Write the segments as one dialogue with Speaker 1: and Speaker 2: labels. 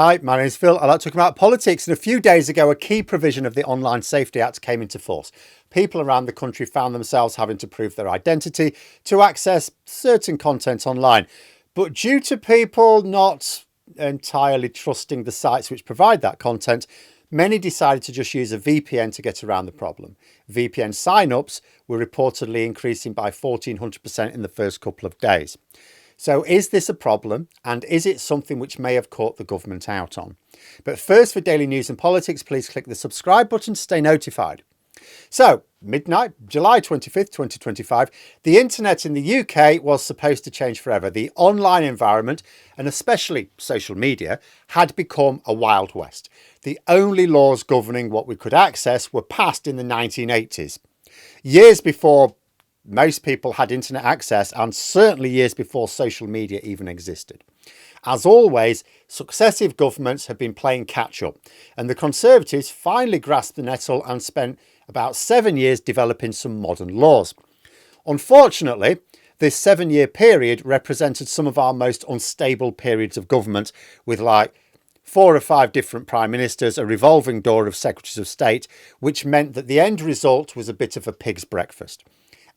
Speaker 1: Hi, my name is Phil. I like talking about politics. And a few days ago, a key provision of the Online Safety Act came into force. People around the country found themselves having to prove their identity to access certain content online. But due to people not entirely trusting the sites which provide that content, many decided to just use a VPN to get around the problem. VPN sign-ups were reportedly increasing by 1,400% in the first couple of days. So is this a problem, and is it something which may have caught the government out on? But first, for daily news and politics, please click the subscribe button to stay notified. So, midnight, July 25th, 2025, the internet in the UK was supposed to change forever. The online environment, and especially social media, had become a Wild West. The only laws governing what we could access were passed in the 1980s. Years before most people had internet access, and certainly years before social media even existed. As always, successive governments have been playing catch up, and the Conservatives finally grasped the nettle and spent about 7 years developing some modern laws. Unfortunately, this 7-year period represented some of our most unstable periods of government, with like 4 or 5 different prime ministers, a revolving door of secretaries of state, which meant that the end result was a bit of a pig's breakfast.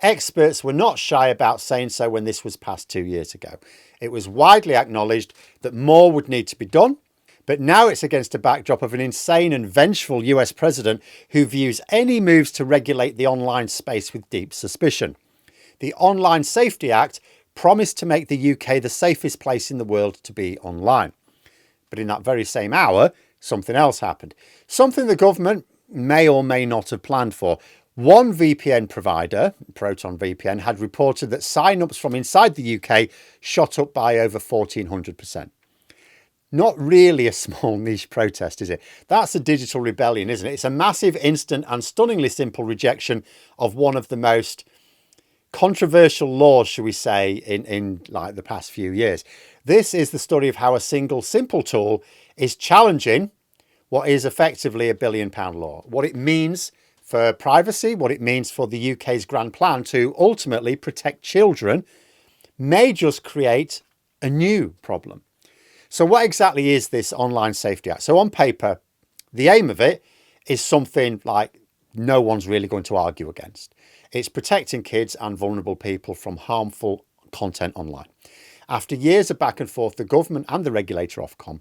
Speaker 1: Experts were not shy about saying so when this was passed 2 years ago. It was widely acknowledged that more would need to be done, but now it's against a backdrop of an insane and vengeful US president who views any moves to regulate the online space with deep suspicion. The Online Safety Act promised to make the UK the safest place in the world to be online. But in that very same hour, something else happened. Something the government may or may not have planned for. One VPN provider, Proton VPN, had reported that sign-ups from inside the UK shot up by over 1,400%. Not really a small niche protest, is it? That's a digital rebellion, isn't it? It's a massive, instant and stunningly simple rejection of one of the most controversial laws, shall we say, in like the past few years. This is the story of how a single simple tool is challenging what is effectively a £1 billion law. What it means for privacy, what it means for the UK's grand plan to ultimately protect children, may just create a new problem. So what exactly is this Online Safety Act? So on paper, the aim of it is something like no one's really going to argue against. It's protecting kids and vulnerable people from harmful content online. After years of back and forth, the government and the regulator Ofcom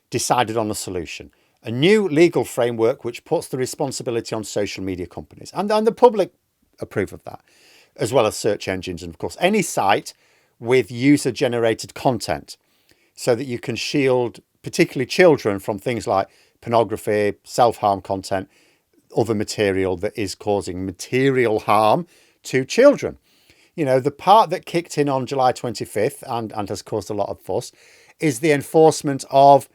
Speaker 1: decided on a solution. A new legal framework which puts the responsibility on social media companies. And the public approve of that, as well as search engines and, of course, any site with user-generated content, so that you can shield particularly children from things like pornography, self-harm content, other material that is causing material harm to children. You know, the part that kicked in on July 25th and has caused a lot of fuss is the enforcement of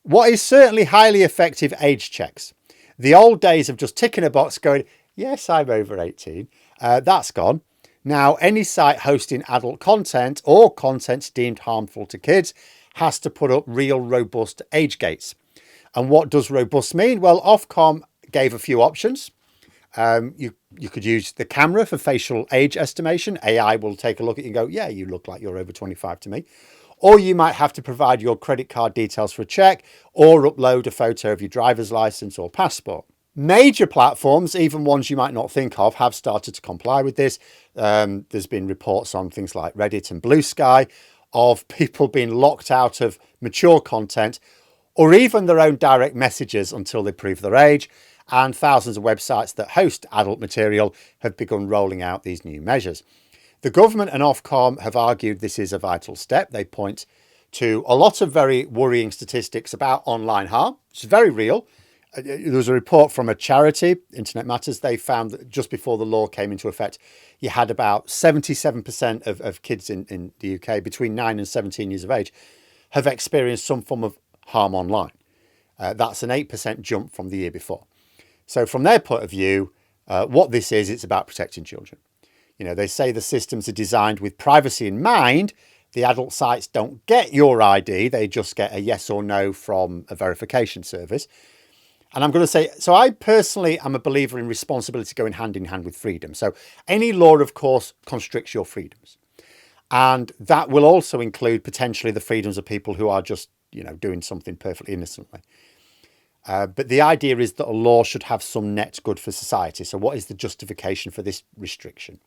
Speaker 1: what is certainly highly effective age checks. The old days of just ticking a box going, yes, I'm over 18, that's gone. Now, any site hosting adult content or content deemed harmful to kids has to put up real robust age gates. And what does robust mean? Well, Ofcom gave a few options. You could use the camera for facial age estimation. AI will take a look at you and go, yeah, you look like you're over 25 to me. Or you might have to provide your credit card details for a check or upload a photo of your driver's license or passport. Major platforms, even ones you might not think of, have started to comply with this. There's been reports on things like Reddit and Blue Sky of people being locked out of mature content or even their own direct messages until they prove their age. And thousands of websites that host adult material have begun rolling out these new measures. The government and Ofcom have argued this is a vital step. They point to a lot of very worrying statistics about online harm. It's very real. There was a report from a charity, Internet Matters. They found that just before the law came into effect, you had about 77% of kids in the UK between 9 and 17 years of age have experienced some form of harm online. That's an 8% jump from the year before. So from their point of view, what this is, it's about protecting children. You know, they say the systems are designed with privacy in mind. The adult sites don't get your ID. They just get a yes or no from a verification service. And I'm going to say, so I personally am a believer in responsibility going hand in hand with freedom. So any law, of course, constricts your freedoms. And that will also include potentially the freedoms of people who are just doing something perfectly innocently. But the idea is that a law should have some net good for society. So what is the justification for this restriction?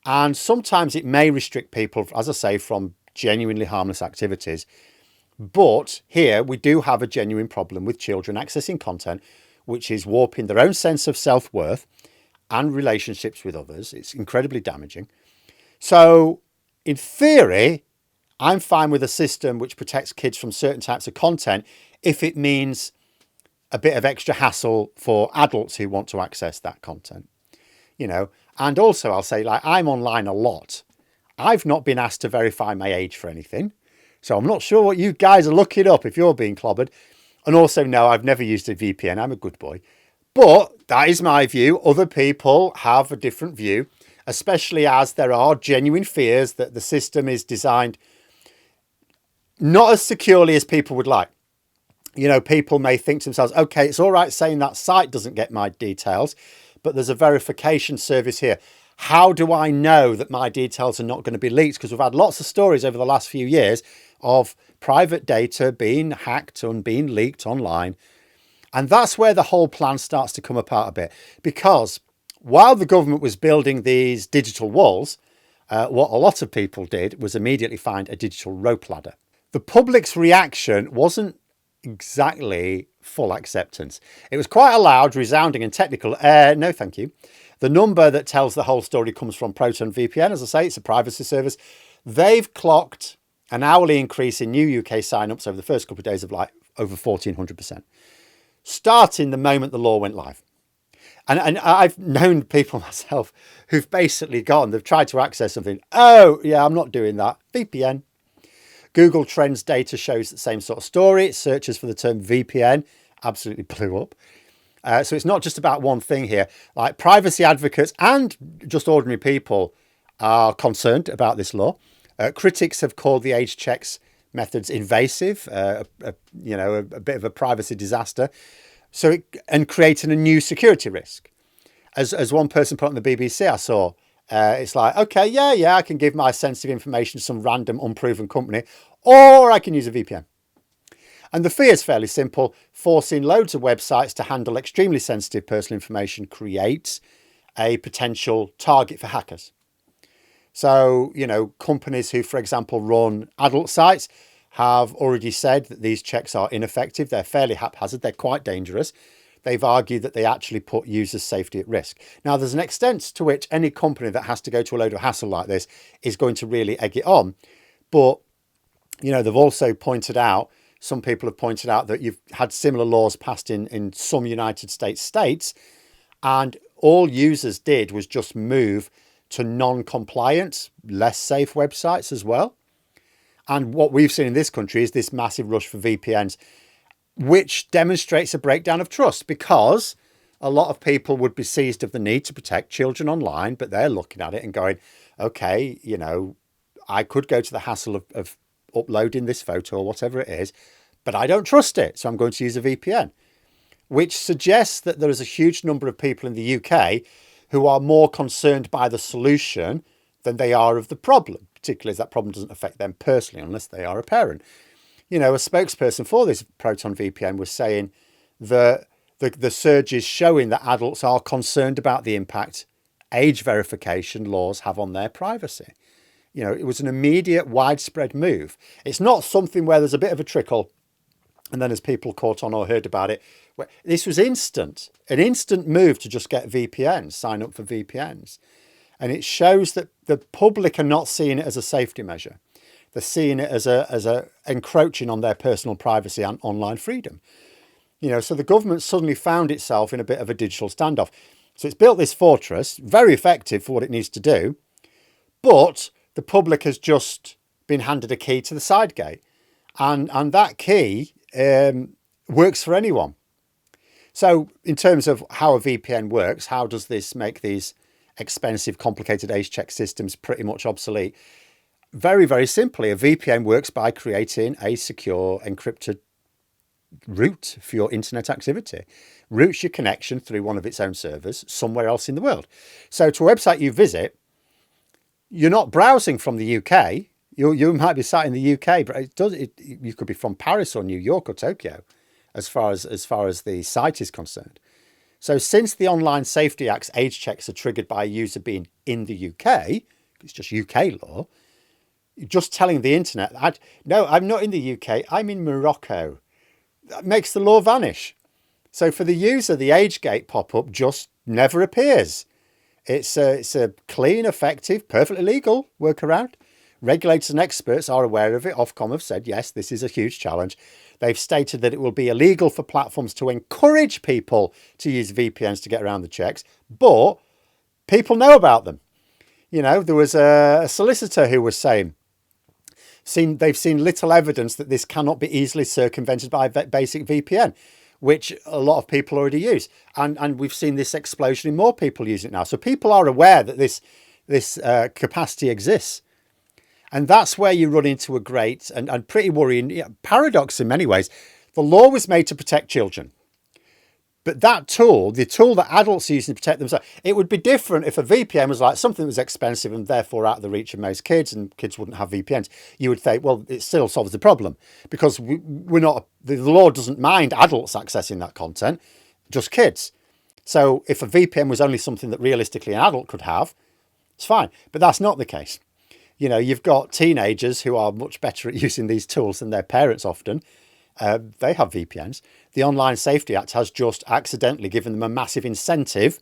Speaker 1: And sometimes it may restrict people, as I say, from genuinely harmless activities. But here we do have a genuine problem with children accessing content which is warping their own sense of self-worth and relationships with others. It's incredibly damaging. So in theory, I'm fine with a system which protects kids from certain types of content if it means a bit of extra hassle for adults who want to access that content. And also I'll say, I'm online a lot. I've not been asked to verify my age for anything. So I'm not sure what you guys are looking up if you're being clobbered. And also, no, I've never used a VPN. I'm a good boy. But that is my view. Other people have a different view, especially as there are genuine fears that the system is designed not as securely as people would like. People may think to themselves, okay, it's all right saying that site doesn't get my details, but there's a verification service here. How do I know that my details are not going to be leaked? Because we've had lots of stories over the last few years of private data being hacked and being leaked online. And that's where the whole plan starts to come apart a bit. Because while the government was building these digital walls, what a lot of people did was immediately find a digital rope ladder. The public's reaction wasn't exactly full acceptance. It was quite a loud, resounding and technical, no thank you. The number that tells the whole story comes from Proton VPN. As I say, it's a privacy service. They've clocked an hourly increase in new UK signups over the first couple of days of over 1,400%, starting the moment the law went live. And I've known people myself who've basically they've tried to access something. Oh, yeah, I'm not doing that. VPN. Google Trends data shows the same sort of story. Searches for the term VPN absolutely blew up. So it's not just about one thing here. Privacy advocates and just ordinary people are concerned about this law. Critics have called the age checks methods invasive, a bit of a privacy disaster. And creating a new security risk. As one person put on the BBC, I saw, it's okay, yeah, I can give my sensitive information to some random unproven company, or I can use a VPN. And the fear is fairly simple. Forcing loads of websites to handle extremely sensitive personal information creates a potential target for hackers. So, companies who, for example, run adult sites have already said that these checks are ineffective. They're fairly haphazard. They're quite dangerous. They've argued that they actually put users' safety at risk. Now, there's an extent to which any company that has to go to a load of hassle like this is going to really egg it on. But, they've also pointed out, some people have pointed out that you've had similar laws passed in some United states, and all users did was just move to non-compliant, less safe websites as well. And what we've seen in this country is this massive rush for VPNs, which demonstrates a breakdown of trust, because a lot of people would be seized of the need to protect children online, but they're looking at it and going, okay, I could go to the hassle of uploading this photo or whatever it is, but I don't trust it, so I'm going to use a VPN, which suggests that there is a huge number of people in the UK who are more concerned by the solution than they are of the problem, particularly as that problem doesn't affect them personally unless they are a parent. A spokesperson for this Proton VPN was saying that the surge is showing that adults are concerned about the impact age verification laws have on their privacy. It was an immediate, widespread move. It's not something where there's a bit of a trickle and then as people caught on or heard about it. This was instant, an instant move to just get VPNs, sign up for VPNs. And it shows that the public are not seeing it as a safety measure. They're seeing it as a encroaching on their personal privacy and online freedom. So the government suddenly found itself in a bit of a digital standoff. So it's built this fortress, very effective for what it needs to do, but the public has just been handed a key to the side gate. And that key works for anyone. So in terms of how a VPN works, how does this make these expensive, complicated age check systems pretty much obsolete? Very, very simply, a VPN works by creating a secure, encrypted route for your internet activity. Routes your connection through one of its own servers somewhere else in the world. So to a website you visit, you're not browsing from the UK. You might be sat in the UK, but you could be from Paris or New York or Tokyo, as far as the site is concerned. So since the Online Safety Act's age checks are triggered by a user being in the UK, it's just UK law, just telling the internet, no, I'm not in the UK, I'm in Morocco, that makes the law vanish. So for the user, the age gate pop-up just never appears. It's a clean, effective, perfectly legal workaround. Regulators and experts are aware of it. Ofcom have said, yes, this is a huge challenge. They've stated that it will be illegal for platforms to encourage people to use VPNs to get around the checks, but people know about them. There was a solicitor who was saying, they've seen little evidence that this cannot be easily circumvented by a basic VPN, which a lot of people already use. And we've seen this explosion in more people using it now. So people are aware that this capacity exists. And that's where you run into a great and pretty worrying paradox in many ways. The law was made to protect children. But that tool, the tool that adults use to protect themselves, it would be different if a VPN was like something that was expensive and therefore out of the reach of most kids, and kids wouldn't have VPNs. You would think, well, it still solves the problem because the law doesn't mind adults accessing that content, just kids. So if a VPN was only something that realistically an adult could have, it's fine. But that's not the case. You've got teenagers who are much better at using these tools than their parents often. They have VPNs. The Online Safety Act has just accidentally given them a massive incentive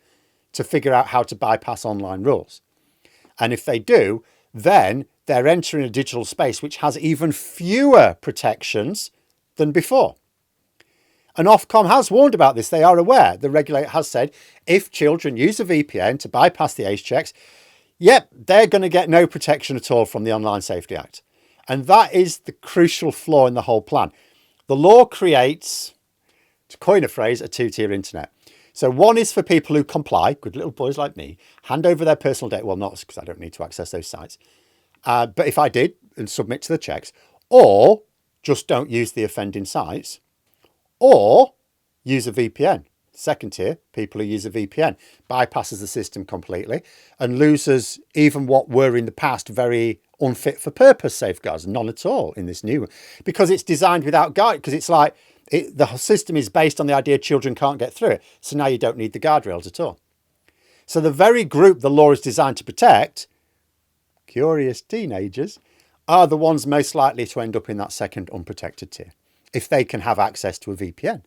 Speaker 1: to figure out how to bypass online rules. And if they do, then they're entering a digital space which has even fewer protections than before. And Ofcom has warned about this. They are aware. The regulator has said, if children use a VPN to bypass the age checks, yep, they're going to get no protection at all from the Online Safety Act. And that is the crucial flaw in the whole plan. The law creates, to coin a phrase, a two-tier internet. So one is for people who comply, good little boys like me, hand over their personal data. Well, not because I don't need to access those sites. But if I did and submit to the checks, or just don't use the offending sites, or use a VPN. Second tier, people who use a VPN, bypasses the system completely and loses even what were in the past very unfit for purpose safeguards, none at all in this new one, because it's designed without guide, because it's like the system is based on the idea children can't get through it. So now you don't need the guardrails at all. So the very group the law is designed to protect, curious teenagers, are the ones most likely to end up in that second unprotected tier if they can have access to a VPN.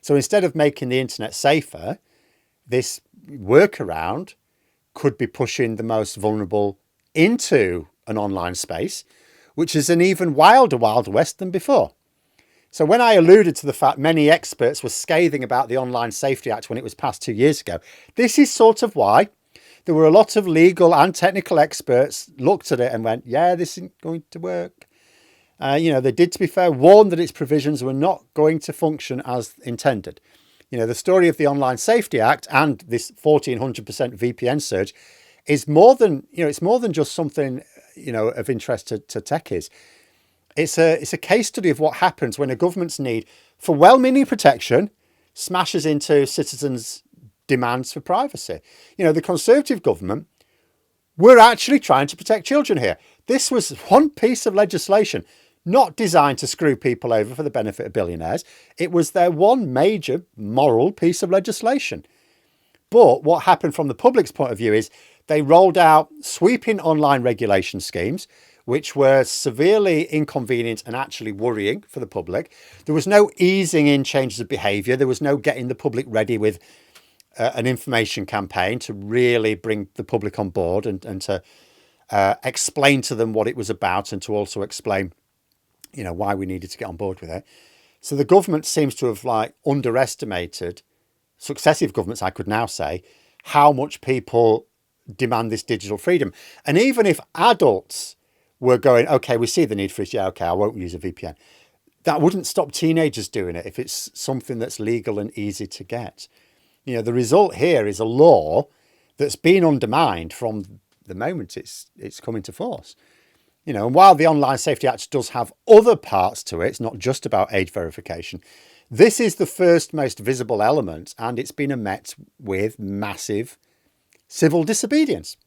Speaker 1: So instead of making the internet safer, this workaround could be pushing the most vulnerable into an online space, which is an even wilder Wild West than before. So when I alluded to the fact many experts were scathing about the Online Safety Act when it was passed 2 years ago, this is sort of why. There were a lot of legal and technical experts looked at it and went, yeah, this isn't going to work. They did, to be fair, warn that its provisions were not going to function as intended. The story of the Online Safety Act and this 1,400% VPN surge is more than, it's more than just something, of interest to techies. It's a case study of what happens when a government's need for well-meaning protection smashes into citizens' demands for privacy. The Conservative government were actually trying to protect children here. This was one piece of legislation not designed to screw people over for the benefit of billionaires. It was their one major moral piece of legislation. But what happened from the public's point of view is they rolled out sweeping online regulation schemes, which were severely inconvenient and actually worrying for the public. There was no easing in changes of behaviour. There was no getting the public ready with an information campaign to really bring the public on board and to explain to them what it was about and to also explain why we needed to get on board with it. So the government seems to have underestimated, successive governments, I could now say, how much people demand this digital freedom. And even if adults were going, okay, we see the need for it, yeah, okay, I won't use a VPN, that wouldn't stop teenagers doing it if it's something that's legal and easy to get. The result here is a law that's been undermined from the moment it's come into force. And while the Online Safety Act does have other parts to it, it's not just about age verification, this is the first most visible element, and it's been met with massive civil disobedience.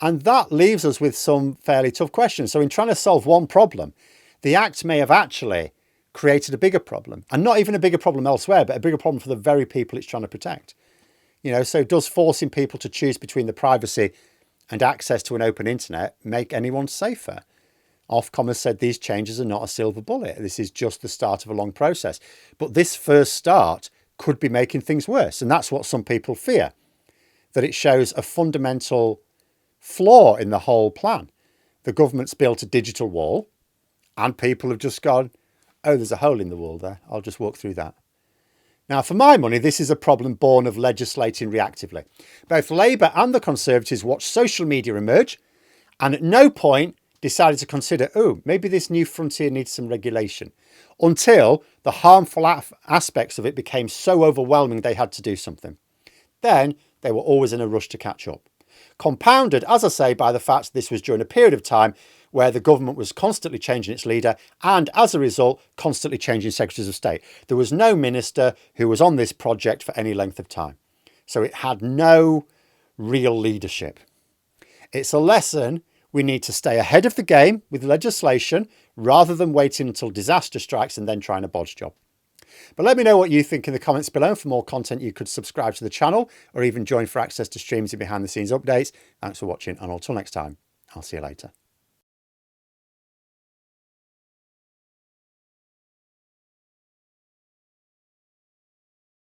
Speaker 1: And that leaves us with some fairly tough questions. So in trying to solve one problem, the Act may have actually created a bigger problem, and not even a bigger problem elsewhere, but a bigger problem for the very people it's trying to protect. So does forcing people to choose between the privacy and access to an open internet make anyone safer? Ofcom has said these changes are not a silver bullet. This is just the start of a long process. But this first start could be making things worse. And that's what some people fear, that it shows a fundamental flaw in the whole plan. The government's built a digital wall and people have just gone, oh, there's a hole in the wall there. I'll just walk through that. Now, for my money, this is a problem born of legislating reactively. Both Labour and the Conservatives watched social media emerge and at no point decided to consider, oh, maybe this new frontier needs some regulation, until the harmful aspects of it became so overwhelming they had to do something. Then they were always in a rush to catch up. Compounded, as I say, by the fact this was during a period of time where the government was constantly changing its leader and, as a result, constantly changing secretaries of state. There was no minister who was on this project for any length of time. So it had no real leadership. It's a lesson we need to stay ahead of the game with legislation rather than waiting until disaster strikes and then trying a bodge job. But let me know what you think in the comments below. For more content, you could subscribe to the channel or even join for access to streams and behind the scenes updates. Thanks for watching, and until next time, I'll see you later.